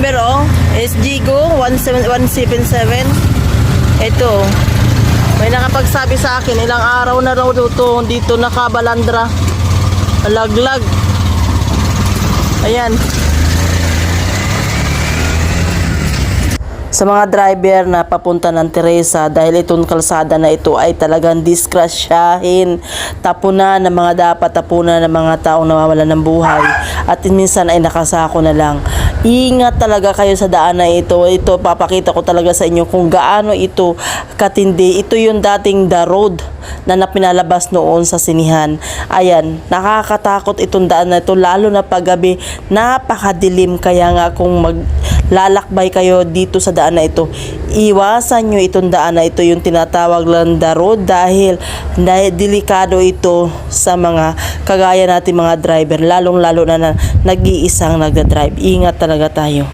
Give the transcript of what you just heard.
Pero, SG Go 177. Ito, may nakapagsabi sa akin, ilang araw na raw dito nakabalandra. Laglag. Ayan. Sa mga driver na papunta ng Teresa, dahil itong kalsada na ito ay talagang diskrasyahin, tapunan ng mga dapat tapunan ng mga taong nawawalan ng buhay at minsan ay nakasako na lang. Ingat talaga kayo sa daan na ito. Ito, papakita ko talaga sa inyo kung gaano ito katindi. Ito yung dating The Road na pinalabas noon sa sinihan. Ayan, nakakatakot itong daan na ito, lalo na paggabi, napakadilim. Kaya nga kung maglalakbay kayo dito sa daan na ito, iwasan nyo itong daan na ito, yung tinatawag lang The Road, dahil delikado ito sa mga kagaya natin mga driver, lalong lalo na nag-iisang nagdadrive. Ingat talaga tayo.